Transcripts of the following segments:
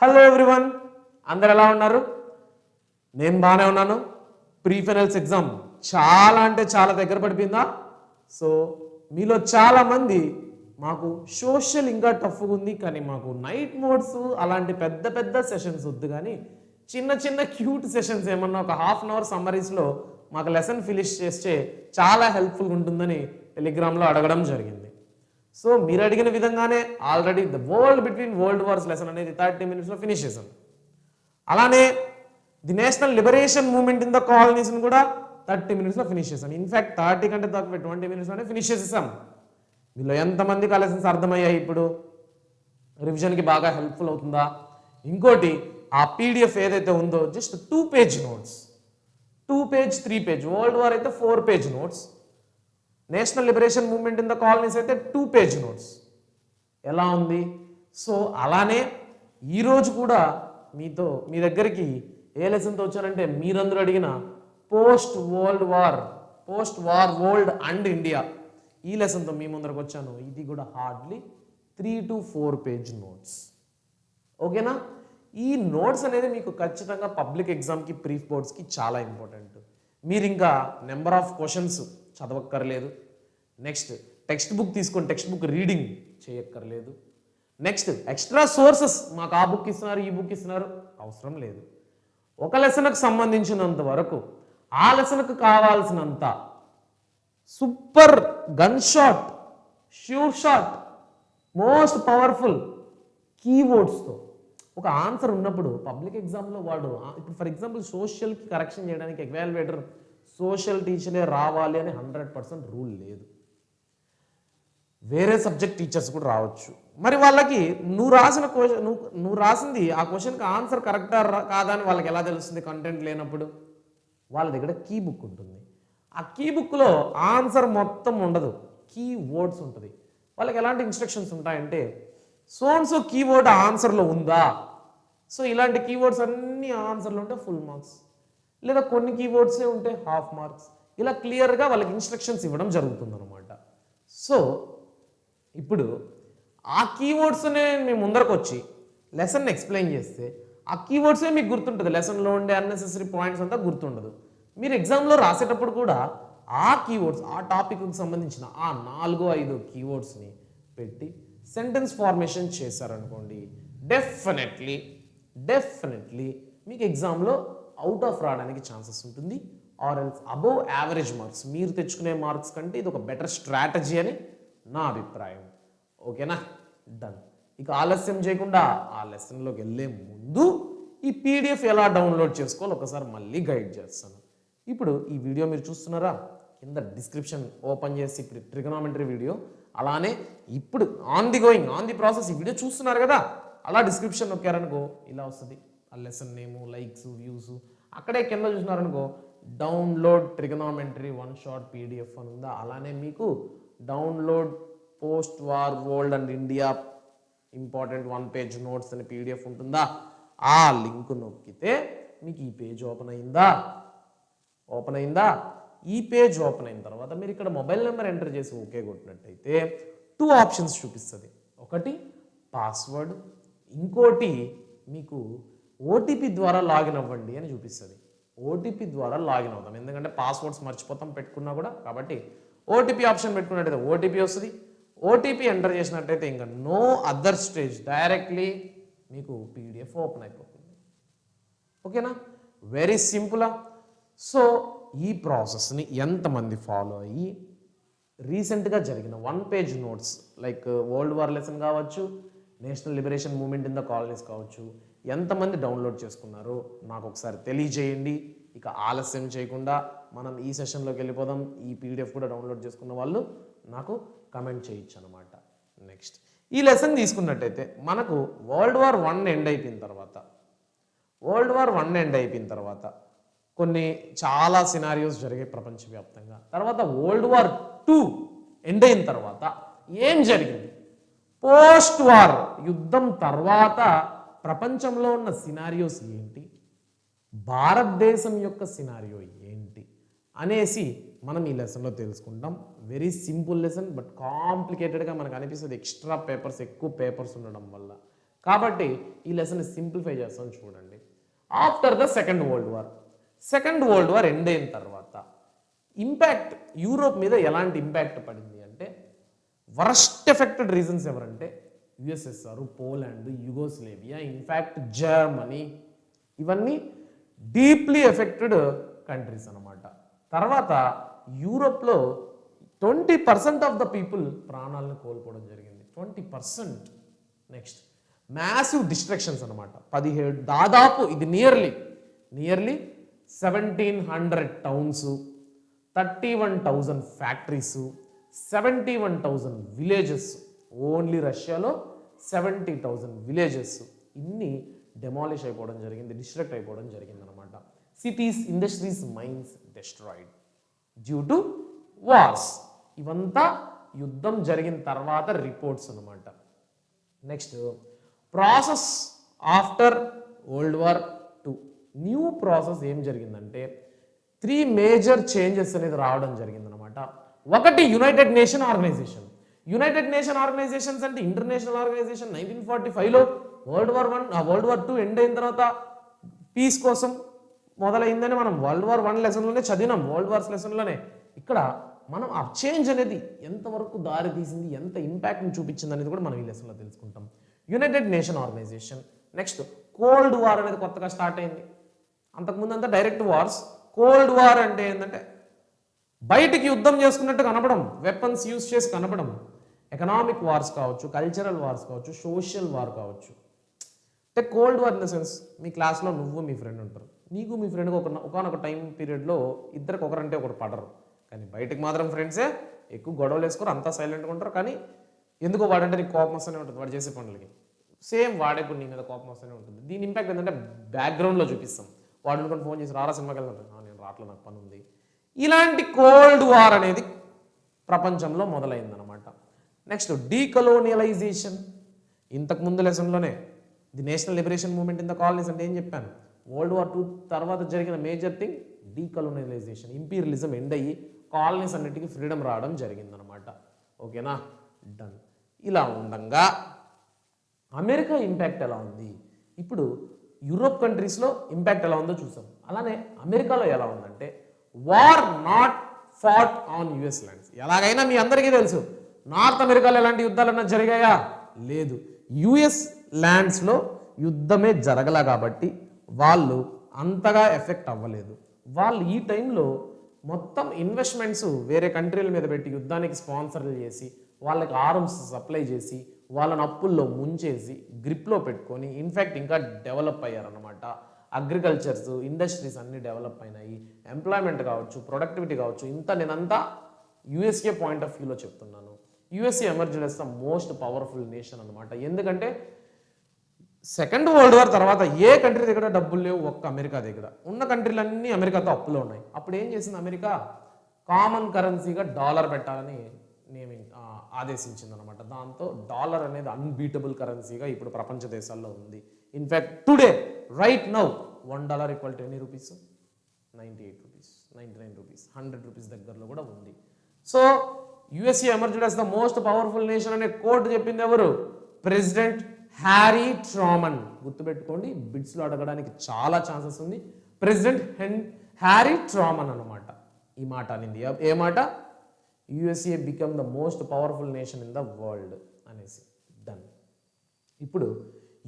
Hello everyone, అందరు ఎలా ఉన్నారు? నేను బాగానే ఉన్నాను. ప్రీ ఫైనల్స్ ఎగ్జామ్ చాలా అంటే చాలా దగ్గర పడిపోయిందా? సో మీలో చాలా మంది మాకు సోషల్ ఇంకా టఫ్గా ఉంది, కానీ మాకు నైట్ మోడ్స్ అలాంటి పెద్ద పెద్ద సెషన్స్ వద్దు, కానీ చిన్న చిన్న క్యూట్ సెషన్స్ ఏమన్నా ఒక హాఫ్ అన్ అవర్ సమ్మరీస్లో మాకు లెసన్ ఫినిష్ చేస్తే చాలా హెల్ప్ఫుల్గా ఉంటుందని టెలిగ్రామ్లో అడగడం జరిగింది. సో మీరు అడిగిన విధంగానే already the world between world wars lesson అనేది 30 minutesలో ఫినిష్ చేశాను. అలానే the national liberation movement in the కాలనీస్ని కూడా 30 minutesలో ఫినిష్ చేశాను. ఇన్ఫ్యాక్ట్ 30 కంటే తక్కువ 20 minutesలోనే ఫినిష్ చేసేసాం. వీళ్ళు ఎంతమందికి ఆ లెసన్స్ అర్థమయ్యాయి? ఇప్పుడు రివిజన్కి బాగా హెల్ప్ఫుల్ అవుతుందా? ఇంకోటి, ఆ పీడిఎఫ్ ఏదైతే ఉందో just 2-page notes, 2-page 3-page, world war అయితే 4-page notes, national liberation movement in the colonies అయితే 2-page నోట్స్. ఎలా ఉంది? సో అలానే ఈరోజు కూడా మీ దగ్గరికి ఏ లెసన్తో వచ్చానంటే, మీరందరూ అడిగిన post war world and India ఈ లెసన్తో మీ ముందరకు వచ్చాను. ఇది కూడా హార్డ్లీ 3 to 4-page నోట్స్. ఓకేనా? ఈ నోట్స్ అనేది మీకు ఖచ్చితంగా పబ్లిక్ ఎగ్జామ్కి, ప్రీ బోర్డ్స్కి చాలా ఇంపార్టెంట్. మీరు ఇంకా నెంబర్ ఆఫ్ క్వశ్చన్స్ చదవక్కర్లేదు. నెక్స్ట్ టెక్స్ట్ బుక్ తీసుకొని టెక్స్ట్ బుక్ రీడింగ్ చేయక్కర్లేదు. నెక్స్ట్ ఎక్స్ట్రా సోర్సెస్, మాకు ఆ బుక్ ఇస్తున్నారు, ఈ బుక్ ఇస్తున్నారు, అవసరం లేదు. ఒక లెసన్కు సంబంధించినంత వరకు ఆ లెసన్కు కావాల్సినంత super gun shot, sure shot, most powerful కీవర్డ్స్తో ఒక ఆన్సర్ ఉన్నప్పుడు పబ్లిక్ ఎగ్జామ్లో వాడు ఇప్పుడు ఫర్ ఎగ్జాంపుల్ సోషల్కి కరెక్షన్ చేయడానికి ఎవాల్యుయేటర్ సోషల్ టీచరే రావాలి అని 100% రూల్ లేదు. వేరే సబ్జెక్ట్ టీచర్స్ కూడా రావచ్చు. మరి వాళ్ళకి నువ్వు రాసింది ఆ క్వశ్చన్కి ఆన్సర్ కరెక్టా కాదా అని వాళ్ళకి ఎలా తెలుస్తుంది? కంటెంట్ లేనప్పుడు వాళ్ళ దగ్గర కీ బుక్ ఉంటుంది. ఆ కీ బుక్లో ఆన్సర్ మొత్తం ఉండదు, కీ వర్డ్స్ ఉంటుంది. వాళ్ళకి ఎలాంటి ఇన్స్ట్రక్షన్స్ ఉంటాయంటే, సో కీవర్డ్ ఆన్సర్లో ఉందా, సో ఇలాంటి కీవర్డ్స్ అన్ని ఆన్సర్లో ఉంటే ఫుల్ మార్క్స్, లేదా కొన్ని కీవర్డ్సే ఉంటే హాఫ్ మార్క్స్, ఇలా క్లియర్గా వాళ్ళకి ఇన్స్ట్రక్షన్స్ ఇవ్వడం జరుగుతుంది అనమాట. సో ఇప్పుడు ఆ కీవర్డ్స్నే మేము ముందరకు వచ్చి లెసన్ ఎక్స్ప్లెయిన్ చేస్తే ఆ కీవర్డ్సే మీకు గుర్తుంటుంది. లెసన్లో ఉండే అన్నెసెసరీ పాయింట్స్ అంతా గుర్తుండదు. మీరు ఎగ్జామ్లో రాసేటప్పుడు కూడా ఆ కీవర్డ్స్, ఆ టాపిక్కి సంబంధించిన ఆ 4-5 కీవర్డ్స్ని పెట్టి సెంటెన్స్ ఫార్మేషన్ చేశారనుకోండి, డెఫినెట్లీ మీకు ఎగ్జామ్లో అవుట్ ఆఫ్ రావడానికి ఛాన్సెస్ ఉంటుంది. Or else above average marks మీరు తెచ్చుకునే మార్క్స్ కంటే ఇది ఒక బెటర్ స్ట్రాటజీ అని నా అభిప్రాయం. ఓకేనా? డన్. ఇక ఆలస్యం చేయకుండా ఆ లెసన్లోకి వెళ్ళే ముందు ఈ పీడిఎఫ్ ఎలా డౌన్లోడ్ చేసుకోవాలో ఒకసారి మళ్ళీ గైడ్ చేస్తాను. ఇప్పుడు ఈ వీడియో మీరు చూస్తున్నారా? కింద డిస్క్రిప్షన్ ఓపెన్ చేసి ఇప్పుడు ట్రిగనామెట్రీ వీడియో, అలానే ఇప్పుడు ఆన్ ది ప్రాసెస్ ఈ వీడియో చూస్తున్నారు కదా, అలా డిస్క్రిప్షన్ నొక్కారనుకో ఇలా వస్తుంది. ఆ లెసన్ నేము, లైక్స్, వ్యూస్, అక్కడే కింద చూసినారనుకో డౌన్లోడ్ ట్రిగనామెట్రీ 1 shot పీడిఎఫ్ అని ఉందా, అలానే మీకు download post war world and India important 1-page notes అని పీడిఎఫ్ ఉంటుందా, ఆ లింక్ నొక్కితే మీకు ఈ పేజ్ ఓపెన్ అయిందా? ఈ పేజ్ ఓపెన్ అయిన తర్వాత మీరు ఇక్కడ మొబైల్ నెంబర్ ఎంటర్ చేసి ఓకే కొట్టినట్టయితే 2 ఆప్షన్స్ చూపిస్తుంది. ఒకటి పాస్వర్డ్, ఇంకోటి మీకు ఓటీపీ ద్వారా లాగిన్ అవ్వండి అని చూపిస్తుంది. ఓటీపీ ద్వారా లాగిన్ అవుతాం, ఎందుకంటే పాస్వర్డ్స్ మర్చిపోతాం పెట్టుకున్నా కూడా. కాబట్టి ఓటీపీ ఆప్షన్ పెట్టుకున్నట్టయితే ఓటీపీ వస్తుంది. ఓటీపీ ఎంటర్ చేసినట్టయితే ఇంకా నో అదర్ స్టేజ్, డైరెక్ట్లీ మీకు పీడిఎఫ్ ఓపెన్ అయిపోతుంది. ఓకేనా? వెరీ సింపులా? సో ఈ ప్రాసెస్ని ఎంతమంది ఫాలో అయ్యి రీసెంట్గా జరిగిన 1-page notes like world war lesson కావచ్చు, national liberation movement in the colonies కావచ్చు, ఎంతమంది డౌన్లోడ్ చేసుకున్నారో నాకు ఒకసారి తెలియజేయండి. ఇక ఆలస్యం చేయకుండా మనం ఈ సెషన్లోకి వెళ్ళిపోదాం. ఈ పీడిఎఫ్ కూడా డౌన్లోడ్ చేసుకున్న వాళ్ళు నాకు కమెంట్ చేయొచ్చు అనమాట. నెక్స్ట్ ఈ లెసన్ తీసుకున్నట్టయితే మనకు వరల్డ్ వార్ 1 ఎండ్ అయిపోయిన తర్వాత కొన్ని చాలా సినారియోస్ జరిగాయి ప్రపంచవ్యాప్తంగా. తర్వాత వరల్డ్ వార్ 2 ఎండ్ అయిన తర్వాత ఏం జరిగింది, పోస్ట్ వార్ యుద్ధం తర్వాత ప్రపంచంలో ఉన్న సినారియోస్ ఏంటి, భారతదేశం యొక్క సినారియో ఏంటి అనేసి మనం ఈ లెసన్లో తెలుసుకుంటాం. వెరీ సింపుల్ లెసన్, బట్ కాంప్లికేటెడ్గా మనకు అనిపిస్తుంది. ఎక్స్ట్రా పేపర్స్, ఎక్కువ పేపర్స్ ఉండడం వల్ల కాబట్టి ఈ లెసన్ సింప్లిఫై చేస్తాం చూడండి. After the second world war end అయిన తర్వాత ఇంపాక్ట్ యూరోప్ మీద ఎలాంటి ఇంపాక్ట్ పడింది అంటే, వరస్ట్ ఎఫెక్టెడ్ రీజన్స్ ఎవరంటే USSR, Poland, Yugoslavia, in fact Germany, ఇవన్నీ డీప్లీ ఎఫెక్టెడ్ కంట్రీస్ అనమాట. తర్వాత యూరోప్లో 20% ఆఫ్ ద పీపుల్ ప్రాణాలను కోల్పోవడం జరిగింది. 20%. నెక్స్ట్ మ్యాసివ్ డిస్ట్రక్షన్స్ అనమాట. 17 దాదాపు ఇది nearly 1700 towns, 31,000 factories, 71,000 villages. Only రష్యాలో 70,000 విలేజెస్ ఇన్ని డెమాలిష్ అయిపోవడం జరిగింది, డిస్ట్రక్ట్ అయిపోవడం జరిగింది అనమాట. Cities, industries, mines destroyed due to wars. ఇవంతా యుద్ధం జరిగిన తర్వాత రిపోర్ట్స్ అనమాట. Next process after world war II. New process ఏం జరిగిందంటే 3 మేజర్ చేంజెస్ అనేది రావడం జరిగిందనమాట. ఒకటి united nation organisation. United nation organisations అంటే ఇంటర్నేషనల్ ఆర్గనైజేషన్ 1945లో వరల్డ్ వార్ II ఎండ్ అయిన తర్వాత పీస్ కోసం మొదలైందని మనం వరల్డ్ వార్ I లెసన్లోనే చదివినాం, వరల్డ్ వార్స్ లెసన్లోనే. ఇక్కడ మనం ఆ చేంజ్ అనేది ఎంతవరకు దారి తీసింది, ఎంత ఇంపాక్ట్ని చూపించింది అనేది కూడా మనం ఈ లెసన్లో తెలుసుకుంటాం. United nation Organization. Next cold war అనేది కొత్తగా స్టార్ట్ అయింది. అంతకుముందు అంతా డైరెక్ట్ వార్స్. కోల్డ్ వార్ అంటే ఏంటంటే బయటికి యుద్ధం చేసుకున్నట్టు కనపడం, వెపన్స్ యూజ్ చేసి కనపడం. ఎకనామిక్ వార్స్ కావచ్చు, కల్చరల్ వార్స్ కావచ్చు, సోషల్ వార్ కావచ్చు. అంటే cold war in the sense, మీ క్లాస్లో నువ్వు మీ ఫ్రెండ్ ఉంటారు, నీకు మీ ఫ్రెండ్కి ఒకనొక టైం పీరియడ్లో ఇద్దరికి ఒకరంటే ఒకరు పడరు, కానీ బయటకు మాత్రం ఫ్రెండ్సే, ఎక్కువ గొడవలు వేసుకోరు, అంతా సైలెంట్గా ఉంటారు. కానీ ఎందుకో వాడంటే నీకు కోపం వస్తూనే ఉంటుంది వాడు చేసే పనులకి. సేమ్ వాడే కూడా నీ మీద కోపం వస్తూనే ఉంటుంది. దీని ఇంపాక్ట్ ఏంటంటే బ్యాక్గ్రౌండ్లో చూపిస్తాం. వాడు అనుకుని ఫోన్ చేసి రారా సినిమాకి వెళ్తాను, నేను రావట్లేదు నాకు పని ఉంది. ఇలాంటి కోల్డ్ వార్ అనేది ప్రపంచంలో మొదలైందనమాట. Next decolonisation. ఇంతకు ముందు లెసన్లోనే the national liberation movement in the colonies అంటే ఏం చెప్పాను, వరల్డ్ వార్ II తర్వాత జరిగిన major thing decolonisation. Imperialism end అయ్యి కాలనీస్ అన్నిటికీ ఫ్రీడమ్ రావడం జరిగిందనమాట. ఓకేనా, డన్. ఇలా ఉండగా అమెరికా ఇంపాక్ట్ ఎలా ఉంది, ఇప్పుడు యూరోప్ కంట్రీస్లో ఇంపాక్ట్ ఎలా ఉందో చూసాం. అలానే అమెరికాలో ఎలా ఉందంటే war not fought on US lands. ఎలాగైనా మీ అందరికీ తెలుసు నార్త్ అమెరికాలో ఎలాంటి యుద్ధాలన్నా జరిగాయా? లేదు. యుఎస్ ల్యాండ్స్లో యుద్ధమే జరగల కాబట్టి వాళ్ళు అంతగా ఎఫెక్ట్ అవ్వలేదు. వాళ్ళు ఈ టైంలో మొత్తం ఇన్వెస్ట్మెంట్స్ వేరే కంట్రీల మీద పెట్టి యుద్ధానికి స్పాన్సర్లు చేసి వాళ్ళకి ఆర్మ్స్ సప్లై చేసి వాళ్ళని అప్పుల్లో ముంచేసి గ్రిప్లో పెట్టుకొని ఇన్ఫ్యాక్ట్ ఇంకా డెవలప్ అయ్యారనమాట. అగ్రికల్చర్స్, ఇండస్ట్రీస్ అన్నీ డెవలప్ అయినాయి. ఎంప్లాయ్మెంట్ కావచ్చు, ప్రొడక్టివిటీ కావచ్చు. నేనంతా యుఎస్ఏ పాయింట్ ఆఫ్ వ్యూలో చెప్తున్నాను. USA emerged as the most powerful nation అనమాట. ఎందుకంటే సెకండ్ వరల్డ్ వార్ తర్వాత ఏ కంట్రీ దగ్గర డబ్బులు లేవు, ఒక్క అమెరికా దగ్గర. ఉన్న కంట్రీలన్నీ అమెరికాతో అప్పులో ఉన్నాయి. అప్పుడు ఏం చేసింది అమెరికా, కామన్ కరెన్సీగా డాలర్ పెట్టాలని ఆదేశించింది అనమాట. దాంతో డాలర్ అనేది అన్బీటబుల్ కరెన్సీగా ఇప్పుడు ప్రపంచ దేశాల్లో ఉంది. In fact today right now $1 equal to ఎన్ని రూపీస్? 98 రూపీస్, 99 రూపీస్, 100 రూపీస్ దగ్గరలో కూడా ఉంది. So USA emerged as the most powerful nation అనే కోట్ చెప్పింది ఎవరు? President Harry Truman. గుర్తుపెట్టుకోండి, బిడ్స్లో అడగడానికి చాలా ఛాన్సెస్ ఉంది. ప్రెసిడెంట్ హ్యారీ ట్రామన్ అన్నమాట ఈ మాట అనింది. ఏ మాట? USA become the most powerful nation in the world అనేసి. డన్. ఇప్పుడు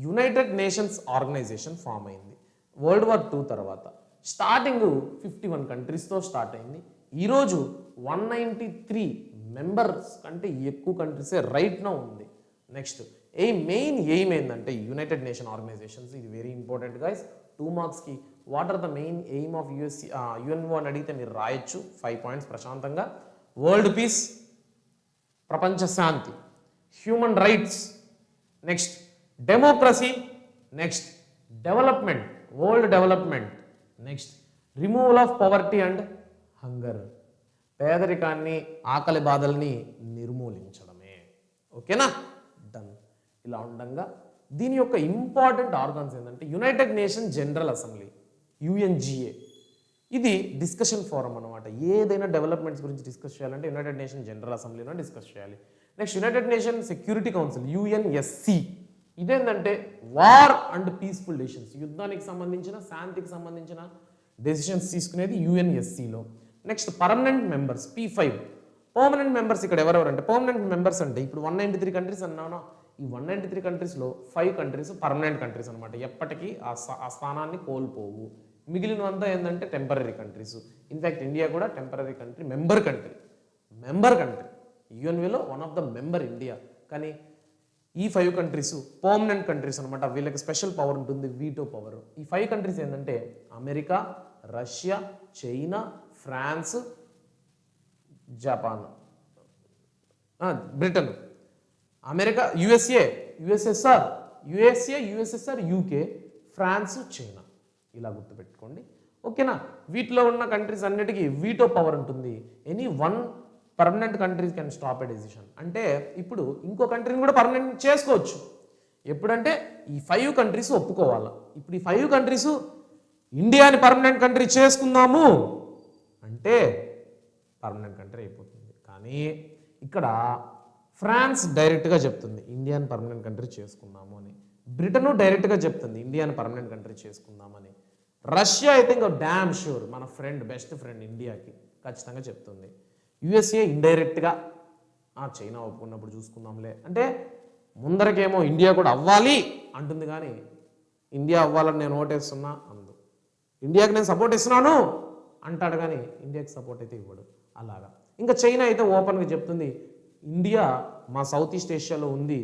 యునైటెడ్ నేషన్స్ ఆర్గనైజేషన్ ఫామ్ అయింది వరల్డ్ వార్ II తర్వాత. స్టార్టింగ్ 51 కంట్రీస్తో స్టార్ట్ అయింది. ఈరోజు 193 మెంబర్స్ కంటే ఎక్కువ కంట్రీసే రైట్ నౌ ఉంది. నెక్స్ట్ మెయిన్ ఎయిమ్ ఏంటంటే యునైటెడ్ నేషన్ ఆర్గనైజేషన్స్, ఇది వెరీ ఇంపార్టెంట్ గైస్. 2 మార్క్స్కి what are the main aim of UNO అని అడిగితే మీరు రాయొచ్చు 5 పాయింట్స్ ప్రశాంతంగా. వరల్డ్ పీస్, ప్రపంచ శాంతి, human rights, next democracy, next development, world development, next removal of poverty and hunger, పేదరికాన్ని, ఆకలి బాధల్ని నిర్మూలించడమే. ఓకేనా, డన్. ఇలా ఉండగా దీని యొక్క ఇంపార్టెంట్ ఆర్గన్స్ ఏంటంటే United nation general assembly, UNGA. ఇది డిస్కషన్ ఫోరం అనమాట. ఏదైనా డెవలప్మెంట్స్ గురించి డిస్కస్ చేయాలంటే యునైటెడ్ నేషన్ జనరల్ అసెంబ్లీలో డిస్కస్ చేయాలి. Next united nation security council, UNSC. ఇదేంటంటే వార్ అండ్ పీస్ఫుల్ డెసిషన్స్, యుద్ధానికి సంబంధించిన శాంతికి సంబంధించిన డెసిషన్స్ తీసుకునేది యుఎన్ఎస్సిలో. Next permanent members P5. Permanent members ఇక్కడ ఎవరెవరు అంటే, పర్మనెంట్ మెంబర్స్ అంటే ఇప్పుడు 193 కంట్రీస్ అన్నాను, ఈ 193 కంట్రీస్లో 5 కంట్రీస్ పర్మనెంట్ కంట్రీస్ అనమాట, ఎప్పటికీ ఆ స్థానాన్ని కోల్పోవు. మిగిలినంతా ఏంటంటే టెంపరీ కంట్రీస్. ఇన్ఫ్యాక్ట్ ఇండియా కూడా టెంపరీ కంట్రీ, మెంబర్ కంట్రీ యుఎన్ఏలో one of the member India. కానీ ఈ 5 కంట్రీస్ పర్మనెంట్ కంట్రీస్ అనమాట, వీళ్ళకి స్పెషల్ పవర్ ఉంటుంది, వీటో పవర్. ఈ 5 కంట్రీస్ ఏంటంటే America, Russia, China, France, Japan, Britain, America, USSR, UK, France, China, ఇలా గుర్తుపెట్టుకోండి. ఓకేనా? వీటిలో ఉన్న కంట్రీస్ అన్నిటికీ వీటో పవర్ ఉంటుంది. Any one permanent countries can stop a decision. అంటే ఇప్పుడు ఇంకో కంట్రీని కూడా పర్మనెంట్ చేసుకోవచ్చు. ఎప్పుడంటే ఈ 5 కంట్రీస్ ఒప్పుకోవాలి. ఇప్పుడు ఈ 5 కంట్రీస్ ఇండియాని పర్మనెంట్ కంట్రీ చేసుకుందాము అంటే పర్మనెంట్ కంట్రీ అయిపోతుంది. కానీ ఇక్కడ ఫ్రాన్స్ డైరెక్ట్గా చెప్తుంది ఇండియాని పర్మనెంట్ కంట్రీ చేసుకుందాము అని. బ్రిటన్ డైరెక్ట్గా చెప్తుంది ఇండియాని పర్మనెంట్ కంట్రీ చేసుకుందామని. రష్యా అయితే ఇంకా డామ్ షూర్ మన బెస్ట్ ఫ్రెండ్ ఇండియాకి ఖచ్చితంగా చెప్తుంది. యుఎస్ఏ ఇండైరెక్ట్గా చైనా ఒప్పుకున్నప్పుడు చూసుకుందాంలే అంటే, ముందరకేమో ఇండియా కూడా అవ్వాలి అంటుంది, కానీ ఇండియా అవ్వాలని నేను ఓటేస్తున్నా అందు. ఇండియాకి నేను సపోర్ట్ ఇస్తున్నాను అంటాడు, కానీ ఇండియాకి సపోర్ట్ అయితే ఇవ్వడు. అలాగా ఇంకా చైనా అయితే ఓపెన్గా చెప్తుంది ఇండియా మా సౌత్ ఏషియాలో ఉంది.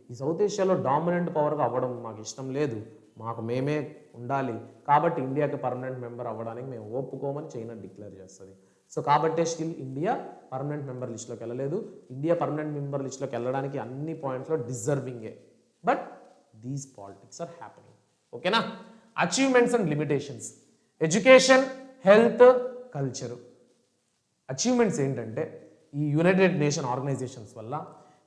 ఈ సౌత్ ఏషియాలో డామినెంట్ పవర్గా అవ్వడం మాకు ఇష్టం లేదు, మాకు మేమే ఉండాలి, కాబట్టి ఇండియాకి పర్మనెంట్ మెంబర్ అవ్వడానికి మేము ఒప్పుకోమని చైనా డిక్లేర్ చేస్తుంది. సో కాబట్టే స్టిల్ ఇండియా పర్మనెంట్ మెంబర్ లిస్ట్లోకి వెళ్ళలేదు. ఇండియా పర్మనెంట్ మెంబర్ లిస్ట్లోకి వెళ్ళడానికి అన్ని పాయింట్స్లో డిజర్వింగే, but these politics are happening. ఓకేనా? Achievements and limitations, education, health, culture. Achievements ఏంటంటే ఈ యునైటెడ్ నేషన్ ఆర్గనైజేషన్స్ వల్ల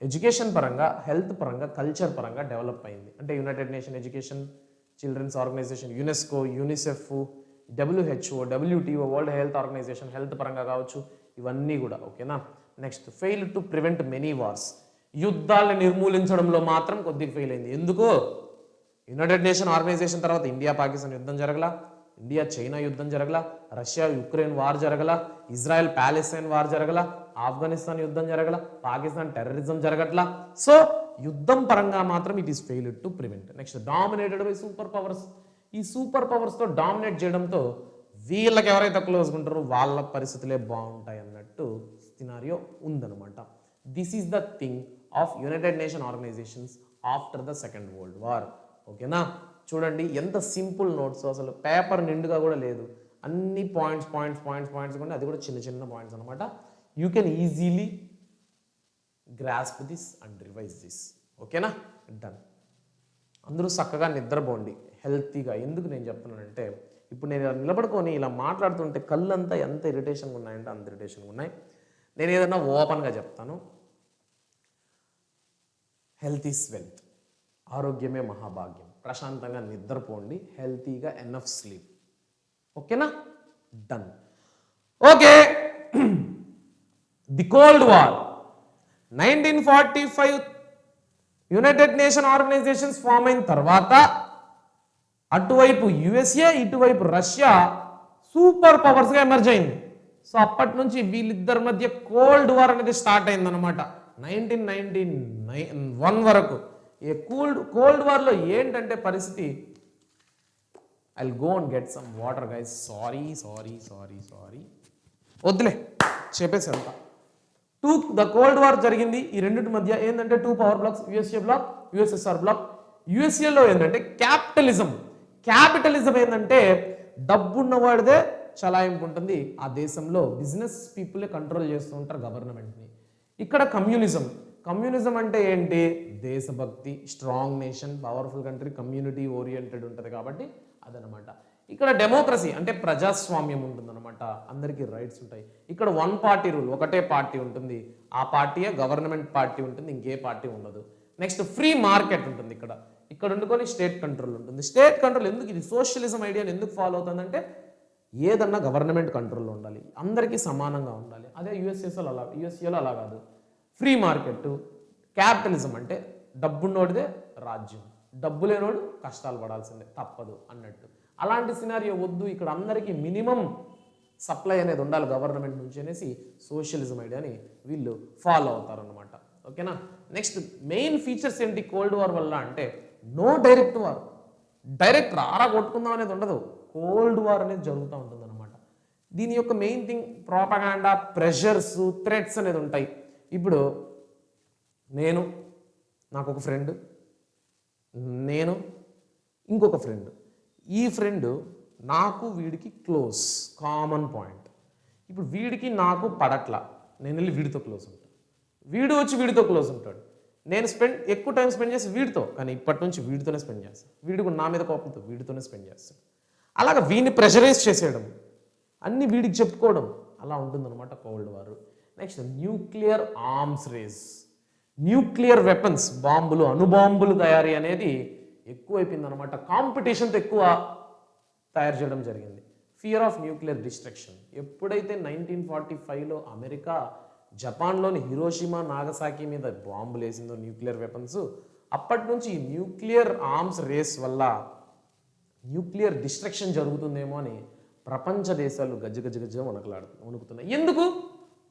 ఎడ్యుకేషన్ పరంగా, హెల్త్ పరంగా, కల్చర్ పరంగా డెవలప్ అయింది. అంటే united nation education, children's organisation, UNESCO, UNICEF, WHO, WTO, world health organisation, health పరంగా కావచ్చు, ఇవన్నీ కూడా. ఓకేనా? Next fail to prevent many wars, యుద్ధాలను నిర్మూలించడంలో మాత్రం కొద్దిగా ఫెయిల్ అయింది. ఎందుకు? యునైటెడ్ నేషన్ ఆర్గనైజేషన్ తర్వాత ఇండియా పాకిస్తాన్ యుద్ధం జరగలా, ఇండియా చైనా యుద్ధం జరగలా, రష్యా యుక్రెయిన్ వార్ జరగల, ఇజ్రాయెల్ ప్యాలెస్తైన్ వార్ జరగల, ఆఫ్ఘనిస్తాన్ యుద్ధం జరగల, పాకిస్తాన్ టెర్రరిజం జరగట్లా. సో యుద్ధం పరంగా మాత్రం it is failed to prevent. Next dominated by super powers, ఈ సూపర్ పవర్స్తో డామినేట్ చేయడంతో వీళ్ళకి ఎవరైతే క్లోజ్గా ఉంటారో వాళ్ళ పరిస్థితులే బాగుంటాయి అన్నట్టు సినారియో ఉందన్నమాట. This is the thing of United nation Organisations after the second world war. ఓకేనా? చూడండి ఎంత సింపుల్ నోట్స్, అసలు పేపర్ నిండుగా కూడా లేదు, అన్ని పాయింట్స్ కూడా, అది కూడా చిన్న చిన్న పాయింట్స్ అనమాట. You can easily grasp this and revise this. ఓకేనా? డన్. అందరూ చక్కగా నిద్రపోండి హెల్తీగా. ఎందుకు నేను చెప్తున్నానంటే, ఇప్పుడు నేను నిలబడుకొని ఇలా మాట్లాడుతుంటే కళ్ళంతా ఎంత ఇరిటేషన్గా ఉన్నాయంటే అంత ఇరిటేషన్గా ఉన్నాయి. నేను ఏదన్నా ఓపెన్గా చెప్తాను. హెల్త్ ఈస్ వెల్త్, ఆరోగ్యమే మహాభాగ్యం. ప్రశాంతంగా నిద్రపోండి, హెల్తీగా, ఎనఫ్ స్లీప్. ఓకేనా? Done. Okay. The cold war 1945 United nation Organisations form అయిన తర్వాత అటువైపు యుఎస్ఏ, ఇటువైపు రష్యా సూపర్ పవర్స్గా ఎమర్జ్ అయింది. సో అప్పటి నుంచి వీళ్ళిద్దరి మధ్య కోల్డ్ వార్ అనేది స్టార్ట్ అయిందనమాట 1991 వరకు. ఈ కోల్డ్ వార్లో ఏంటంటే పరిస్థితి, I go and get some water guys. Sorry వద్దులే చెప్పేసి వెళ్తా. ద కోల్డ్ వార్ జరిగింది ఈ రెండింటి మధ్య. ఏంటంటే 2 power blocs, USA bloc, USSR bloc. యుఎస్ఏలో ఏంటంటే క్యాపిటలిజం ఏంటంటే డబ్బున్నవాడిదే చలాయింపు ఉంటుంది. ఆ దేశంలో బిజినెస్ పీపులే కంట్రోల్ చేస్తూ ఉంటారు గవర్నమెంట్ని. ఇక్కడ కమ్యూనిజం అంటే ఏంటి? దేశభక్తి, strong nation, powerful country, community oriented ఉంటుంది కాబట్టి అదనమాట. ఇక్కడ డెమోక్రసీ అంటే ప్రజాస్వామ్యం ఉంటుందన్నమాట, అందరికీ రైట్స్ ఉంటాయి. ఇక్కడ 1 పార్టీ రూల్, ఒకటే పార్టీ ఉంటుంది, ఆ పార్టీయే గవర్నమెంట్ పార్టీ ఉంటుంది, ఇంకే పార్టీ ఉండదు. నెక్స్ట్ ఫ్రీ మార్కెట్ ఉంటుంది. ఇక్కడ ఉండుకొని స్టేట్ కంట్రోల్ ఉంటుంది. స్టేట్ కంట్రోల్ ఎందుకు, ఇది సోషలిజం ఐడియాని ఎందుకు ఫాలో అవుతుందంటే ఏదన్నా గవర్నమెంట్ కంట్రోల్లో ఉండాలి, అందరికీ సమానంగా ఉండాలి. అదే యుఎస్ఏలో అలా కాదు. ఫ్రీ మార్కెట్, క్యాపిటలిజం అంటే డబ్బున్నోడిదే రాజ్యం, డబ్బు లేనోడు కష్టాలు పడాల్సిందే తప్పదు అన్నట్టు. అలాంటి సినారియో వద్దు, ఇక్కడ అందరికీ మినిమం సప్లై అనేది ఉండాలి గవర్నమెంట్ నుంచి అనేసి సోషలిజం ఐడియాని వీళ్ళు ఫాలో అవుతారనమాట. ఓకేనా. నెక్స్ట్ మెయిన్ ఫీచర్స్ ఏంటి కోల్డ్ వార్ వల్ల అంటే నో డైరెక్ట్ వార్, డైరెక్ట్ రారా కొట్టుకుందాం అనేది ఉండదు, కోల్డ్ వార్ అనేది జరుగుతూ ఉంటుంది అనమాట. దీని యొక్క main thing propaganda, pressures, threats అనేది ఉంటాయి. ఇప్పుడు నాకు ఒక ఫ్రెండ్, నేను ఇంకొక ఫ్రెండ్, ఈ ఫ్రెండ్ నాకు వీడికి క్లోజ్, కామన్ పాయింట్. ఇప్పుడు వీడికి నాకు పడట్లా, నేను వెళ్ళి వీడితో క్లోజ్ ఉంటాను, వీడు వచ్చి వీడితో క్లోజ్ ఉంటాడు. నేను ఎక్కువ టైం స్పెండ్ చేసి వీడితో, కానీ ఇప్పటి నుంచి వీడితోనే స్పెండ్ చేస్తాను. వీడికి నా మీద కోపంతో వీడితోనే స్పెండ్ చేస్తాను. అలాగా వీడిని ప్రెషరైజ్ చేసేయడం, అన్ని వీడికి చెప్పుకోవడం, అలా ఉంటుందన్నమాట cold war. Next nuclear arms race, nuclear weapons, బాంబులు, అణుబాంబులు తయారీ అనేది ఎక్కువైపోయింది అనమాట. కాంపిటీషన్తో ఎక్కువ తయారు చేయడం జరిగింది. ఫియర్ ఆఫ్ న్యూక్లియర్ డిస్ట్రక్షన్, ఎప్పుడైతే 1945లో అమెరికా జపాన్లోని హిరోషిమా, నాగసాకి మీద బాంబులు వేసిందో న్యూక్లియర్ వెపన్స్, అప్పటి నుంచి ఈ న్యూక్లియర్ ఆర్మ్స్ రేస్ వల్ల న్యూక్లియర్ డిస్ట్రక్షన్ జరుగుతుందేమో అని ప్రపంచ దేశాలు గజ్జ వణుకుతున్నాయి. ఎందుకు?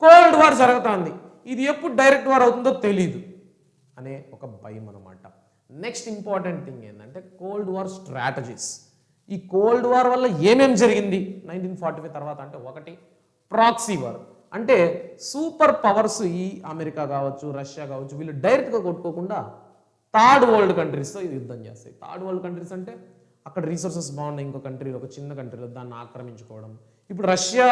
కోల్డ్ వార్ జరుగుతుంది, ఇది ఎప్పుడు డైరెక్ట్ వార్ అవుతుందో తెలీదు అనే ఒక భయం అనమాట. నెక్స్ట్ ఇంపార్టెంట్ థింగ్ ఏంటంటే కోల్డ్ వార్ స్ట్రాటజీస్. ఈ కోల్డ్ వార్ వల్ల ఏమేం జరిగింది 1945 తర్వాత అంటే, ఒకటి ప్రాక్సీ వార్, అంటే సూపర్ పవర్స్, ఈ అమెరికా కావచ్చు, రష్యా కావచ్చు, వీళ్ళు డైరెక్ట్గా కొట్టుకోకుండా థర్డ్ వరల్డ్ కంట్రీస్తో యుద్ధం చేస్తాయి. థర్డ్ వరల్డ్ కంట్రీస్ అంటే అక్కడ రీసోర్సెస్ బాగున్నాయి, ఇంకో కంట్రీలో, ఒక చిన్న కంట్రీలో దాన్ని ఆక్రమించుకోవడం. ఇప్పుడు రష్యా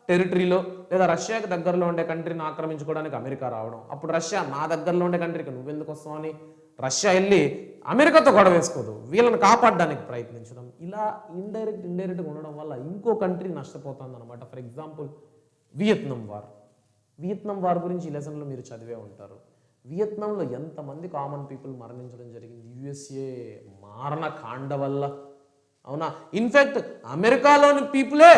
టెరిటరీలో లేదా రష్యాకి దగ్గరలో ఉండే కంట్రీని ఆక్రమించుకోవడానికి అమెరికా రావడం, అప్పుడు రష్యా నా దగ్గరలో ఉండే కంట్రీకి నువ్వెందుకు వస్తావు అని రష్యా వెళ్ళి అమెరికాతో గొడవ వేసుకోదు, వీళ్ళని కాపాడడానికి ప్రయత్నించడం. ఇలా ఇండైరెక్ట్గా ఉండడం వల్ల ఇంకో కంట్రీ నష్టపోతుంది అనమాట. ఫర్ ఎగ్జాంపుల్ వియత్నాం వార్ గురించి ఈ లెసన్లో మీరు చదివే ఉంటారు. వియత్నాంలో ఎంతమంది కామన్ పీపుల్ మరణించడం జరిగింది యుఎస్ఏ మారణకాండ వల్ల, అవునా? ఇన్ఫ్యాక్ట్ అమెరికాలోని పీపులే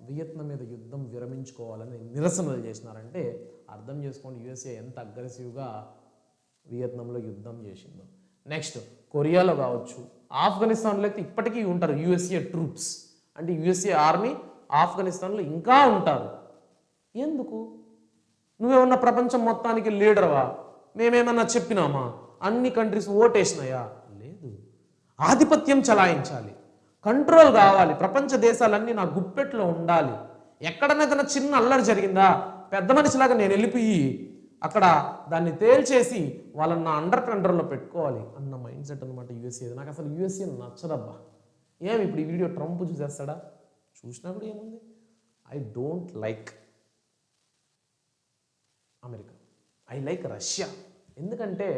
వియత్నాం మీద యుద్ధం విరమించుకోవాలని నిరసనలు చేసినారంటే అర్థం చేసుకోండి యుఎస్ఏ ఎంత అగ్రెసివ్గా వియత్నాంలో యుద్ధం చేసిందో. నెక్స్ట్ కొరియాలో కావచ్చు, ఆఫ్ఘనిస్తాన్లో అయితే ఇప్పటికీ ఉంటారు యుఎస్ఏ ట్రూప్స్, అంటే యుఎస్ఏ ఆర్మీ ఆఫ్ఘనిస్తాన్లో ఇంకా ఉంటారు. ఎందుకు? నువ్వేమన్నా ప్రపంచం మొత్తానికి లీడర్వా? మేమేమన్నా చెప్పినామా? అన్ని కంట్రీస్ ఓటేసినాయా? లేదు. ఆధిపత్యం చలాయించాలి, కంట్రోల్ కావాలి, ప్రపంచ దేశాలన్నీ నా గుప్పెట్లో ఉండాలి. ఎక్కడన్నా ఏదైనా చిన్న అల్లరి జరిగిందా పెద్ద మనిషిలాగా నేను వెళ్ళిపోయి అక్కడ దాన్ని తేల్చేసి వాళ్ళని నా అండర్ కంట్రోల్లో పెట్టుకోవాలి అన్న మైండ్ సెట్ అనమాట యుఎస్ఏ. నాకు అసలు యుఎస్ఏ నచ్చదబ్బా. ఇప్పుడు ఈ వీడియో ట్రంప్ చూసేస్తాడా? చూసినా కూడా ఏముంది, I don't like America, I like Russia. ఎందుకంటే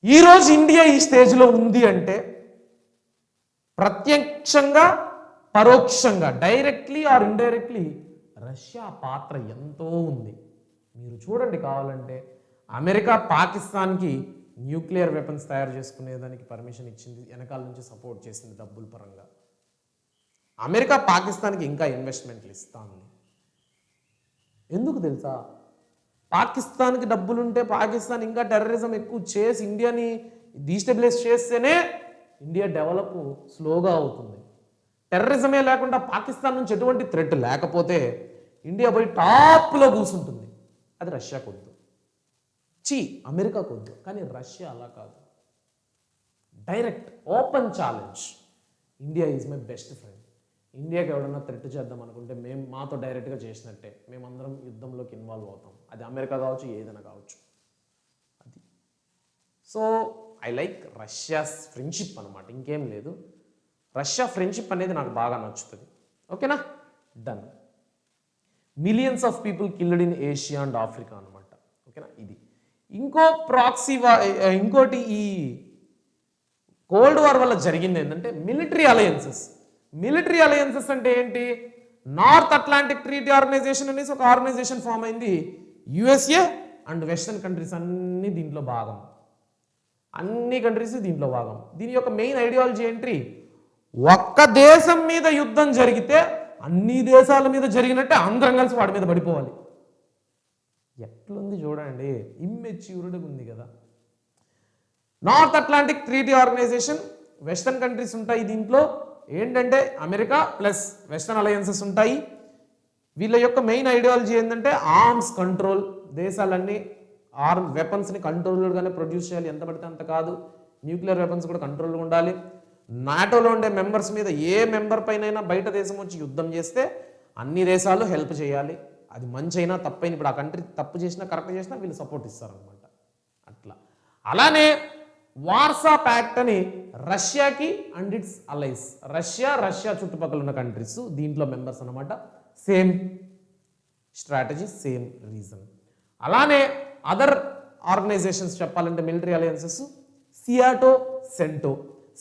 ఈరోజు ఇండియా ఈ స్టేజ్లో ఉంది అంటే ప్రత్యక్షంగా పరోక్షంగా, డైరెక్ట్లీ ఆర్ ఇండైరెక్ట్లీ రష్యా పాత్ర ఎంతో ఉంది. మీరు చూడండి కావాలంటే, అమెరికా పాకిస్తాన్కి న్యూక్లియర్ వెపన్స్ తయారు చేసుకునేదానికి పర్మిషన్ ఇచ్చింది, వెనకాల నుంచి సపోర్ట్ చేసింది డబ్బుల పరంగా. అమెరికా పాకిస్తాన్కి ఇంకా ఇన్వెస్ట్మెంట్లు ఇస్తాను. ఎందుకు తెలుసా? పాకిస్తాన్కి డబ్బులుంటే పాకిస్తాన్ ఇంకా టెర్రరిజం ఎక్కువ చేసి ఇండియాని డీస్టెబిలైజ్ చేస్తేనే ఇండియా డెవలప్ స్లోగా అవుతుంది. టెర్రరిజమే లేకుండా పాకిస్తాన్ నుంచి ఎటువంటి థ్రెట్ లేకపోతే ఇండియా పోయి టాప్లో కూర్చుంటుంది. అది రష్యాకు వద్దు, అమెరికాకు వద్దు. కానీ రష్యా అలా కాదు, direct open challenge. India is my best friend. ఇండియాకి ఎవడన్నా థ్రెట్ చేద్దాం అనుకుంటే మేము మాతో డైరెక్ట్గా చేసినట్టే, మేమందరం యుద్ధంలోకి ఇన్వాల్వ్ అవుతాం. అది అమెరికా కావచ్చు, ఏదైనా కావచ్చు. అది so I like Russia's friendship అనమాట, ఇంకేం లేదు. రష్యా ఫ్రెండ్షిప్ అనేది నాకు బాగా నచ్చుతుంది. ఓకేనా, done. Millions of people killed in Asia and Africa అనమాట. ఓకేనా, ఇది ఇంకో ప్రాక్సీ ఇంకోటి ఈ కోల్డ్ వార్ వల్ల జరిగింది ఏంటంటే మిలిటరీ అలయన్సెస్. మిలిటరీ అలయన్సెస్ అంటే ఏంటి? నార్త్ అట్లాంటిక్ ట్రీటీ ఆర్గనైజేషన్ అనేసి ఒక ఆర్గనైజేషన్ ఫామ్ అయింది. యుఎస్ఏ అండ్ వెస్టర్న్ కంట్రీస్ అన్ని దీంట్లో భాగం, అన్ని కంట్రీస్ దీంట్లో భాగం. దీని యొక్క మెయిన్ ఐడియాలజీ ఏంటి? ఒక్క దేశం మీద యుద్ధం జరిగితే అన్ని దేశాల మీద జరిగినట్టే అందరం కలిసి వాడి మీద పడిపోవాలి. ఎట్లుంది చూడండి, ఇమ్మెచ్యూర్డ్గా ఉంది కదా. North Atlantic Treaty Organisation, western countries ఉంటాయి దీంట్లో. ఏంటంటే అమెరికా ప్లస్ వెస్టర్న్ అలయన్సెస్ ఉంటాయి. వీళ్ళ యొక్క మెయిన్ ఐడియాలజీ ఏంటంటే ఆర్మ్స్ కంట్రోల్. దేశాలన్నీ వెపన్స్ని కంట్రోల్గానే ప్రొడ్యూస్ చేయాలి, ఎంత పడితే అంత కాదు. న్యూక్లియర్ వెపన్స్ కూడా కంట్రోల్గా ఉండాలి. నాటోలో ఉండే మెంబర్స్ మీద ఏ మెంబర్ పైన బయట దేశం వచ్చి యుద్ధం చేస్తే అన్ని దేశాలు హెల్ప్ చేయాలి. అది మంచి అయినా తప్పైనా, ఇప్పుడు ఆ కంట్రీ తప్పు చేసినా కరెక్ట్ చేసినా వీళ్ళు సపోర్ట్ ఇస్తారనమాట. అట్లా అలానే వార్సా ప్యాక్ట్ అని రష్యాకి అండ్ ఇట్స్ అలైస్, రష్యా చుట్టుపక్కల ఉన్న కంట్రీస్ దీంట్లో మెంబర్స్ అనమాట. Same strategy, same reason. అలానే అదర్ ఆర్గనైజేషన్స్ చెప్పాలంటే మిలిటరీ అలయన్సెస్, సియాటో,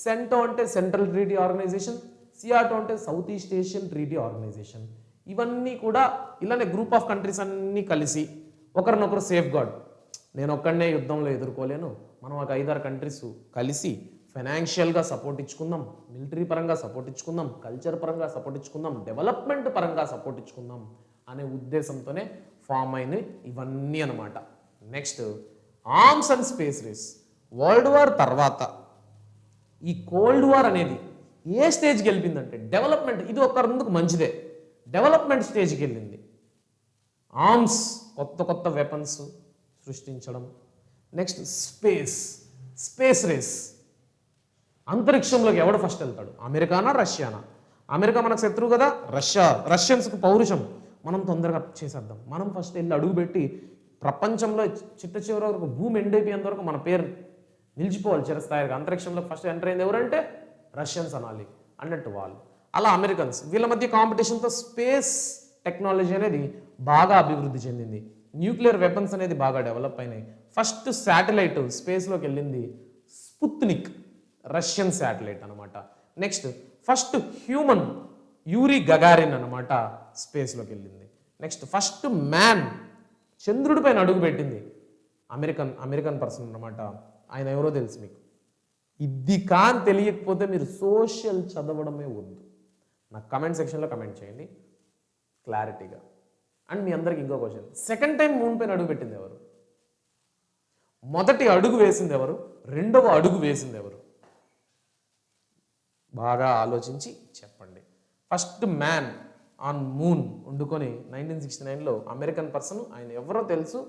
సెంటో అంటే సెంట్రల్ ట్రీటీ ఆర్గనైజేషన్, సియాటో అంటే South East Asian Treaty Organisation. ఇవన్నీ కూడా ఇలానే గ్రూప్ ఆఫ్ కంట్రీస్ అన్నీ కలిసి ఒకరినొకరు సేఫ్ గార్డ్. నేను ఒక్కడనే యుద్ధంలో ఎదుర్కోలేను, మనం ఒక 5-6 కంట్రీస్ కలిసి ఫైనాన్షియల్గా సపోర్ట్ ఇచ్చుకుందాం, మిలిటరీ పరంగా సపోర్ట్ ఇచ్చుకుందాం, కల్చర్ పరంగా సపోర్ట్ ఇచ్చుకుందాం, డెవలప్మెంట్ పరంగా సపోర్ట్ ఇచ్చుకుందాం అనే ఉద్దేశంతోనే ఫామ్ అయినవి ఇవన్నీ అనమాట. Next arms and space race. World war తర్వాత ఈ కోల్డ్ వార్ అనేది ఏ స్టేజ్కి వెళ్ళిందంటే డెవలప్మెంట్. ఇది ఒక ముందుకు మంచిదే, డెవలప్మెంట్ స్టేజ్కి వెళ్ళింది. ఆర్మ్స్, కొత్త వెపన్స్ సృష్టించడం. Next space race. అంతరిక్షంలోకి ఎవడు ఫస్ట్ వెళ్తాడు, అమెరికానా రష్యానా? అమెరికా మనకు శత్రువు కదా, రష్యన్స్కు పౌరుషం, మనం తొందరగా చేసేద్దాం, మనం ఫస్ట్ వెళ్ళి అడుగుపెట్టి ప్రపంచంలో చివరి వరకు భూమి ఎండైపోయేంత వరకు మన పేరు నిలిచిపోవాలి చిరస్థాయిగా. అంతరిక్షంలో ఫస్ట్ ఎంటర్ అయింది ఎవరంటే రష్యన్స్ అనాలి అన్నట్టు వాళ్ళు. అలా అమెరికన్స్, వీళ్ళ మధ్య కాంపిటీషన్తో స్పేస్ టెక్నాలజీ అనేది బాగా అభివృద్ధి చెందింది. న్యూక్లియర్ వెపన్స్ అనేది బాగా డెవలప్ అయినాయి. ఫస్ట్ శాటిలైట్ స్పేస్లోకి వెళ్ళింది స్పుత్నిక్, రష్యన్ శాటిలైట్ అనమాట. Next first human Uri Gagarin అనమాట స్పేస్లోకి వెళ్ళింది. నెక్స్ట్ ఫస్ట్ మ్యాన్ చంద్రుడి పైన అడుగు పెట్టింది అమెరికన్ పర్సన్ అనమాట. ఆయన ఎవరో తెలుసు మీకు? ఇది కాని తెలియకపోతే మీరు సోషల్ చదవడమే వద్దు. నాకు కమెంట్ సెక్షన్లో కమెంట్ చేయండి క్లారిటీగా. అండ్ మీ అందరికి ఇంకో క్వశ్చన్, సెకండ్ టైం మూన్ పైన అడుగు పెట్టింది ఎవరు? మొదటి అడుగు వేసింది ఎవరు? రెండవ అడుగు వేసింది ఎవరు? బాగా ఆలోచించి చెప్పండి. ఫస్ట్ మ్యాన్ ఆన్ మూన్ వండుకొని 1969లో అమెరికన్ పర్సన్. ఆయన ఎవరో తెలుసులే,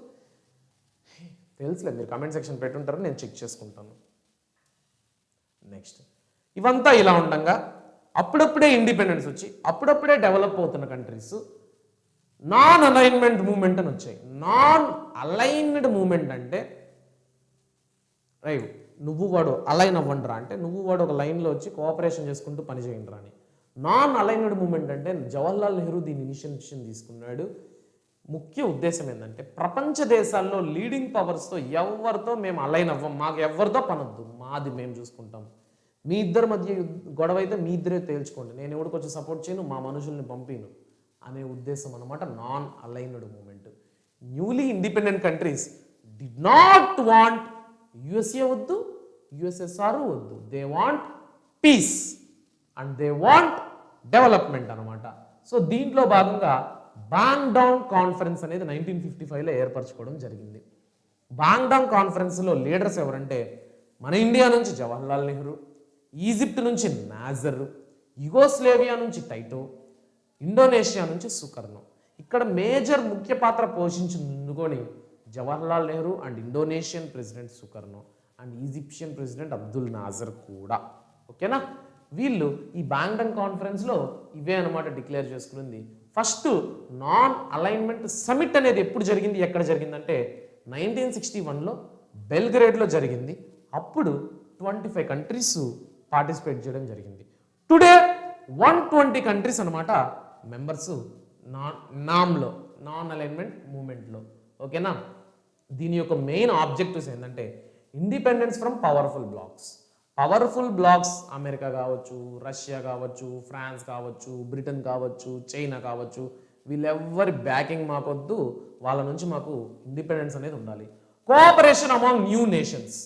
మీరు కమెంట్ సెక్షన్ పెట్టుంటారని నేను చెక్ చేసుకుంటాను. నెక్స్ట్ ఇవంతా ఇలా ఉండగా అప్పుడప్పుడే ఇండిపెండెన్స్ వచ్చి అప్పుడప్పుడే డెవలప్ అవుతున్న కంట్రీస్ నాన్ అలైన్మెంట్ మూమెంట్ అని వచ్చాయి. నాన్ అలైన్డ్ మూమెంట్ అంటే రైట్, నువ్వు వాడు అలైన్ అవ్వండిరా అంటే నువ్వు వాడు ఒక లైన్లో వచ్చి కోఆపరేషన్ చేసుకుంటూ పని చేయండిరా అని. నాన్ అలైన్డ్ మూమెంట్ అంటే జవహర్లాల్ నెహ్రూ దీని ఇనిషియేషన్ తీసుకున్నాడు. ముఖ్య ఉద్దేశం ఏంటంటే ప్రపంచ దేశాల్లో లీడింగ్ పవర్స్తో ఎవరితో మేము అలైన్ అవ్వం, మాకు ఎవరితో పనొద్దు, మాది మేము చూసుకుంటాం, మీ ఇద్దరి మధ్య గొడవ అయితే మీ ఇద్దరే తేల్చుకోండి, నేను ఎవరికి వచ్చి సపోర్ట్ చేయను, మా మనుషుల్ని పంపిను అనే ఉద్దేశం అనమాట non aligned moment. Newly independent countries did not want USA వద్దు, యుఎస్ఎస్ఆర్ వద్దు, they want peace and they want development అనమాట. సో దీంట్లో భాగంగా బాంగ్డాంగ్ కాన్ఫరెన్స్ అనేది 1955లో ఏర్పరచుకోవడం జరిగింది. బాంగ్డాంగ్ కాన్ఫరెన్స్లో లీడర్స్ ఎవరంటే మన ఇండియా నుంచి జవహర్లాల్ నెహ్రూ, ఈజిప్ట్ నుంచి నాజర్, యుగోస్లేవియా నుంచి టైటో, ఇండోనేషియా నుంచి సుకర్నో. ఇక్కడ మేజర్ ముఖ్య పాత్ర పోషించుకొని Jawaharlal Nehru and Indonesian president Sukarno and Egyptian president Abdul Nasser కూడా. ఓకేనా? వీళ్ళు ఈ బాంగ్డాంగ్ కాన్ఫరెన్స్లో ఇవే అనమాట డిక్లేర్ చేసుకుంది. ఫస్ట్ నాన్ అలైన్మెంట్ సమిట్ అనేది ఎప్పుడు జరిగింది, ఎక్కడ జరిగిందంటే 1961లో బెల్గ్రేడ్లో జరిగింది. అప్పుడు 25 కంట్రీస్ పార్టిసిపేట్ చేయడం జరిగింది. టుడే 120 కంట్రీస్ అనమాట మెంబర్స్ నాన్ అలైన్మెంట్ మూమెంట్లో. ఓకేనా? దీని యొక్క మెయిన్ ఆబ్జెక్టివ్స్ ఏంటంటే independence from powerful blocks America కావచ్చు, రష్యా కావచ్చు, ఫ్రాన్స్ కావచ్చు, బ్రిటన్ కావచ్చు, చైనా కావచ్చు, వీళ్ళెవ్వరి బ్యాకింగ్ మాకొద్దు, వాళ్ళ నుంచి మాకు ఇండిపెండెన్స్ అనేది ఉండాలి. కోఆపరేషన్ అమాంగ్ న్యూ నేషన్స్,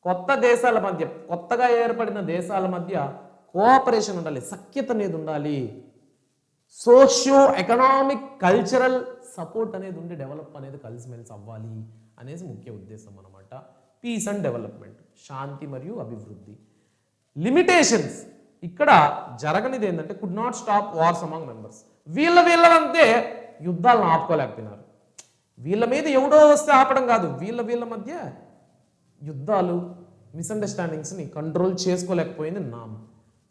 కొత్త దేశాల మధ్య, కొత్తగా ఏర్పడిన దేశాల మధ్య కోఆపరేషన్ ఉండాలి, సఖ్యత అనేది ఉండాలి, సోషియో ఎకనామిక్ కల్చరల్ సపోర్ట్ అనేది ఉండి డెవలప్ అనేది కలిసిమెలిసి అవ్వాలి అనేసి ముఖ్య ఉద్దేశం అనమాట. Piece and development. శాంతి మరియు అభివృద్ధి. లిమిటేషన్స్, ఇక్కడ జరగనిది ఏంటంటే could not stop wars among members. వీళ్ళంతే యుద్ధాలను ఆపుకోలేకపోయినారు. వీళ్ళ మీద ఎవడో వస్తే ఆపడం కాదు, వీళ్ళ మధ్య యుద్ధాలు, మిస్అండర్స్టాండింగ్స్ని కంట్రోల్ చేసుకోలేకపోయింది NAM.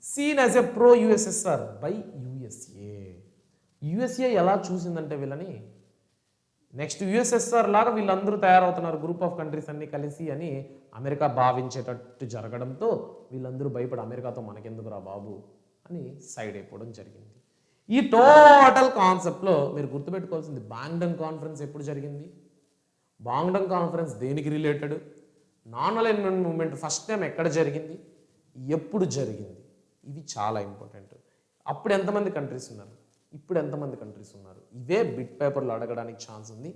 Seen as a pro USSR by USA. USA ఎలా చూసిందంటే వీళ్ళని నెక్స్ట్ యుఎస్ఎస్ఆర్ లాగా వీళ్ళందరూ తయారవుతున్నారు, గ్రూప్ ఆఫ్ కంట్రీస్ అన్ని కలిసి అని అమెరికా భావించేటట్టు జరగడంతో వీళ్ళందరూ భయపడి అమెరికాతో మనకెందుకురా బాబు అని సైడ్ అయిపోవడం జరిగింది. ఈ టోటల్ కాన్సెప్ట్లో మీరు గుర్తుపెట్టుకోవాల్సింది బాంగ్డంగ్ కాన్ఫరెన్స్ ఎప్పుడు జరిగింది, బాంగ్డంగ్ కాన్ఫరెన్స్ దేనికి related, non alignment movement first time ఎక్కడ జరిగింది, ఎప్పుడు జరిగింది, ఇవి చాలా ఇంపార్టెంట్. అప్పుడు ఎంతమంది కంట్రీస్ ఉన్నారు, ఇప్పుడు ఎంతమంది కంట్రీస్ ఉన్నారు, ఇవే బిట్ పేపర్లో అడగడానికి ఛాన్స్ ఉంది.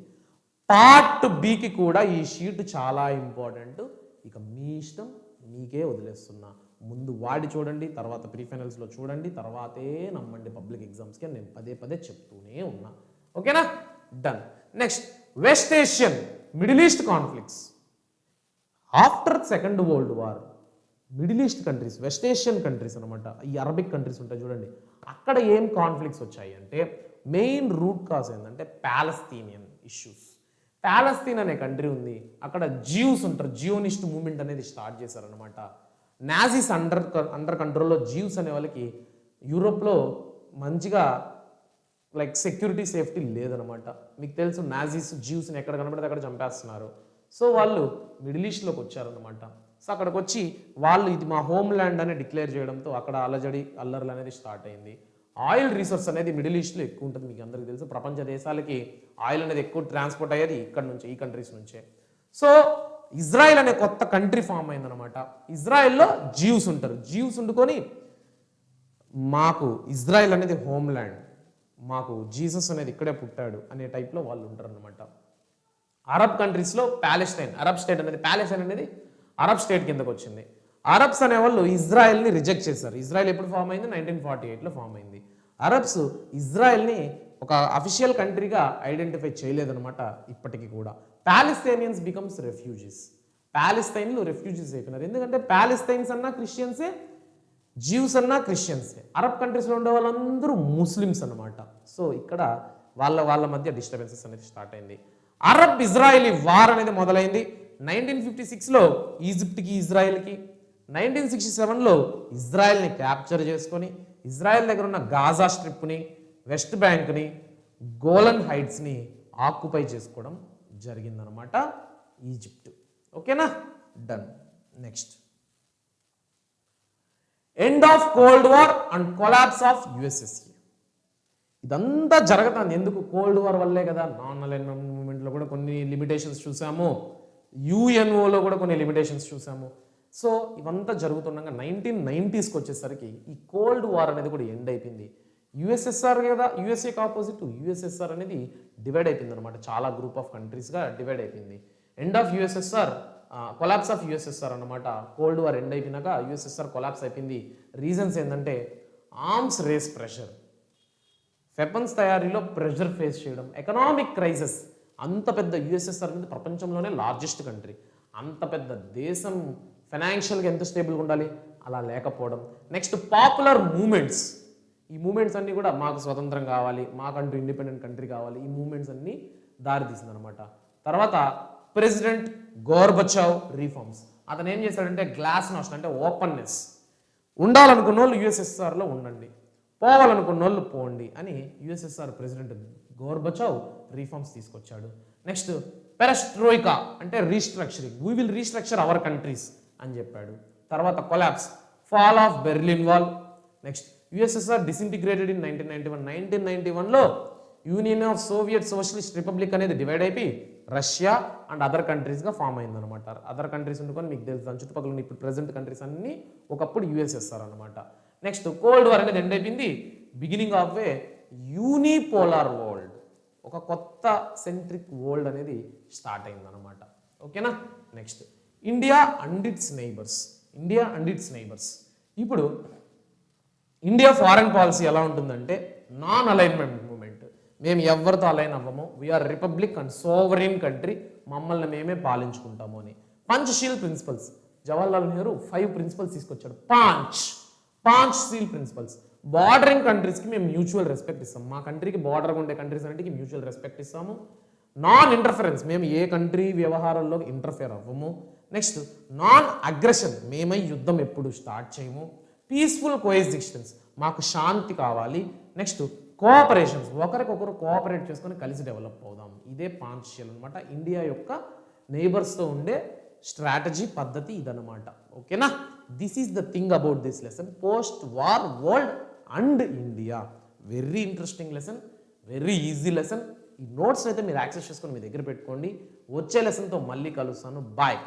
పార్ట్ బికి కూడా ఈ షీట్ చాలా ఇంపార్టెంట్. ఇక మీ ఇష్టం, మీకే వదిలేస్తున్నా. ముందు వాడి చూడండి, తర్వాత ప్రీఫైనల్స్లో చూడండి, తర్వాతే నమ్మండి పబ్లిక్ ఎగ్జామ్స్కి అని నేను పదే చెప్తూనే ఉన్నా. ఓకేనా, done. Next, west Asian middle east conflicts. After second world war middle east countries, west Asian countries అనమాట, ఈ అరబిక్ కంట్రీస్ ఉంటాయి చూడండి, అక్కడ ఏం కాన్ఫ్లిక్ట్స్ వచ్చాయి అంటే మెయిన్ రూట్ కాజ్ ఏంటంటే పాలస్తీనియన్ ఇష్యూస్. పాలస్తీన్ అనే కంట్రీ ఉంది, అక్కడ జ్యూస్ ఉంటారు, జియోనిస్ట్ మూవ్మెంట్ అనేది స్టార్ట్ చేశారనమాట. నాజీస్ అండర్ కంట్రోల్లో జ్యూస్ అనే వాళ్ళకి యూరోప్లో మంచిగా లైక్ సెక్యూరిటీ సేఫ్టీ లేదనమాట. మీకు తెలుసు నాజీస్ జ్యూస్ని ఎక్కడ కనబడితే అక్కడ చంపేస్తున్నారు. సో వాళ్ళు మిడిల్ ఈస్ట్లోకి వచ్చారనమాట. సో అక్కడికి వచ్చి వాళ్ళు ఇది మా హోమ్ ల్యాండ్ అని డిక్లేర్ చేయడంతో అక్కడ అల్లర్లు అనేది స్టార్ట్ అయింది. ఆయిల్ రిసోర్స్ అనేది మిడిల్ ఈస్ట్లో ఎక్కువ ఉంటుంది, మీకు అందరికీ తెలుసు. ప్రపంచ దేశాలకి ఆయిల్ అనేది ఎక్కువ ట్రాన్స్పోర్ట్ అయ్యేది ఇక్కడ నుంచి, ఈ కంట్రీస్ నుంచే. సో ఇజ్రాయెల్ అనే కొత్త కంట్రీ ఫామ్ అయిందనమాట. ఇజ్రాయెల్లో జ్యూస్ ఉంటారు, జ్యూస్ ఉండుకొని మాకు ఇజ్రాయెల్ అనేది హోమ్ ల్యాండ్, మాకు జీసస్ అనేది ఇక్కడే పుట్టాడు అనే టైప్లో వాళ్ళు ఉంటారు అనమాట. అరబ్ కంట్రీస్లో ప్యాలెస్టైన్, అరబ్ స్టేట్ అనేది, ప్యాలెస్టైన్ అనేది అరబ్ స్టేట్ కిందకు వచ్చింది. అరబ్స్ అనేవాళ్ళు ఇజ్రాయెల్ని రిజెక్ట్ చేశారు. ఇజ్రాయెల్ ఎప్పుడు ఫామ్ అయింది, 1948లో ఫామ్ అయింది. అరబ్స్ ఇజ్రాయెల్ని ఒక అఫీషియల్ కంట్రీగా ఐడెంటిఫై చేయలేదన్నమాట ఇప్పటికీ కూడా. పాలస్తీనియన్స్ బికమ్స్ రెఫ్యూజీస్, ప్యాలెస్తైన్లు రెఫ్యూజీస్ అయిపోయినారు. ఎందుకంటే ప్యాలెస్తైన్స్ అన్నా క్రిస్టియన్సే, జ్యూస్ అన్నా క్రిస్టియన్సే. అరబ్ కంట్రీస్లో ఉండే వాళ్ళందరూ ముస్లిమ్స్ అన్నమాట. సో ఇక్కడ వాళ్ళ మధ్య డిస్టర్బెన్సెస్ అనేది స్టార్ట్ అయింది. అరబ్ ఇజ్రాయలీ వార్ అనేది మొదలైంది 1956లో ఈజిప్ట్కి ఇజ్రాయెల్కి. 1967లో ఇజ్రాయెల్ని క్యాప్చర్ చేసుకొని ఇజ్రాయెల్ దగ్గర ఉన్న గాజా స్ట్రిప్ని, వెస్ట్ బ్యాంక్ని, గోలన్ హైట్స్ని ఆక్యుపై చేసుకోవడం జరిగిందనమాట ఈజిప్ట్. ఓకేనా, done. Next, end of cold war and collapse of USSR. ఇదంతా జరుగుతుంది ఎందుకు, కోల్డ్ వార్ వల్లే కదా. నాన్ అలైన్మెంట్ మూవ్మెంట్లో కూడా కొన్ని లిమిటేషన్స్ చూసాము, యుఎన్ఓలో కూడా కొన్ని లిమిటేషన్స్ చూసాము. సో ఇవంతా జరుగుతుండగా 1990స్కి వచ్చేసరికి ఈ కోల్డ్ వార్ అనేది కూడా ఎండ్ అయిపోయింది. యుఎస్ఎస్ఆర్ కదా, యుఎస్ఏకి ఆపోజిట్ యుఎస్ఎస్ఆర్ అనేది డివైడ్ అయిపోయింది అనమాట, చాలా గ్రూప్ ఆఫ్ కంట్రీస్గా డివైడ్ అయిపోయింది. End of USSR, collapse of USSR అనమాట. కోల్డ్ వార్ ఎండ్ అయిపోయినాక యుఎస్ఎస్ఆర్ కొలాప్స్ అయిపోయింది. రీజన్స్ ఏంటంటే ఆర్మ్స్ రేస్ ప్రెషర్, వెపన్స్ తయారీలో ప్రెషర్ ఫేస్ చేయడం, ఎకనామిక్ క్రైసిస్. అంత పెద్ద యుఎస్ఎస్ఆర్ అనేది ప్రపంచంలోనే లార్జెస్ట్ కంట్రీ, అంత పెద్ద దేశం ఫైనాన్షియల్గా ఎంత స్టేబుల్గా ఉండాలి, అలా లేకపోవడం. Next, popular movements. ఈ మూమెంట్స్ అన్నీ కూడా మాకు స్వతంత్రం కావాలి, మాకంటూ ఇండిపెండెంట్ కంట్రీ కావాలి, ఈ మూమెంట్స్ అన్నీ దారితీసింది అనమాట. తర్వాత ప్రెసిడెంట్ గోర్బచావ్ రీఫార్మ్స్. అతను ఏం చేశాడంటే గ్లాస్ నాస్ట్ అంటే ఓపెన్నెస్, ఉండాలనుకున్న వాళ్ళు యుఎస్ఎస్ఆర్లో ఉండండి, పోవాలనుకున్న వాళ్ళు పోండి అని యుఎస్ఎస్ఆర్ ప్రెసిడెంట్ గోర్బచావ్ రీఫార్మ్స్ తీసుకొచ్చాడు. నెక్స్ట్, పెరస్ట్రోయికా అంటే restructuring, we will restructure our countries అని చెప్పాడు. తర్వాత collapse, fall of Berlin wall. Next, USSR disintegrated in 1991. 1991లో union of Soviet socialist republic అనేది డివైడ్ అయిపోయి రష్యా అండ్ అదర్ కంట్రీస్గా ఫామ్ అయిందనమాట. అదర్ కంట్రీస్ ఉండుకొని మీకు తెలుసు, దాని చుట్టుపక్కల ఉన్న ఇప్పుడు ప్రెసెంట్ కంట్రీస్ అన్నీ ఒకప్పుడు యుఎస్ఎస్ఆర్ అనమాట. నెక్స్ట్, కోల్డ్ వార్ అనేది ఎండ్ అయిపోయింది. Beginning of a unipolar world, ఒక కొత్త సెంట్రిక్ వరల్డ్ అనేది స్టార్ట్ అయిందనమాట. ఓకేనా. Next, India and its neighbours. India and its neighbours. ఇప్పుడు ఇండియా ఫారెన్ పాలసీ ఎలా ఉంటుందంటే నాన్ అలైన్మెంట్ మూవ్మెంట్. మేము ఎవరితో అలైన్ అవ్వము, we are republic and sovereign country, మమ్మల్ని మేమే పాలించుకుంటాము అని. పంచశీల్ ప్రిన్సిపల్స్, జవహర్లాల్ నెహ్రూ 5 ప్రిన్సిపల్స్ తీసుకొచ్చాడు. Panch seal principles. బార్డరింగ్ కంట్రీస్కి మేము మ్యూచువల్ రెస్పెక్ట్ ఇస్తాం. మా కంట్రీకి బార్డర్గా ఉండే కంట్రీస్ అన్నిటికీ మ్యూచువల్ రెస్పెక్ట్ ఇస్తాము. నాన్ ఇంటర్ఫరెన్స్, మేము ఏ కంట్రీ వ్యవహారాల్లో ఇంటర్ఫేర్ అవ్వము. నెక్స్ట్ నాన్ అగ్రెషన్, మేమై యుద్ధం ఎప్పుడు స్టార్ట్ చేయము. పీస్ఫుల్ కోఎగ్జిస్టెన్స్, మాకు శాంతి కావాలి. నెక్స్ట్ కోఆపరేషన్స్, ఒకరికొకరు కోఆపరేట్ చేసుకొని కలిసి డెవలప్ అవుదాం. ఇదే పాంచశీల్ అనమాట. ఇండియా యొక్క నైబర్స్తో ఉండే స్ట్రాటజీ పద్ధతి ఇదనమాట. ఓకేనా? This is the thing about this lesson, post war world and India. Very interesting lesson, very easy lesson. ఈ నోట్స్ అయితే మీరు యాక్సెస్ చేసుకొని మీ దగ్గర పెట్టుకోండి. వచ్చే లెసన్తో మళ్ళీ కలుస్తాను. బాయ్.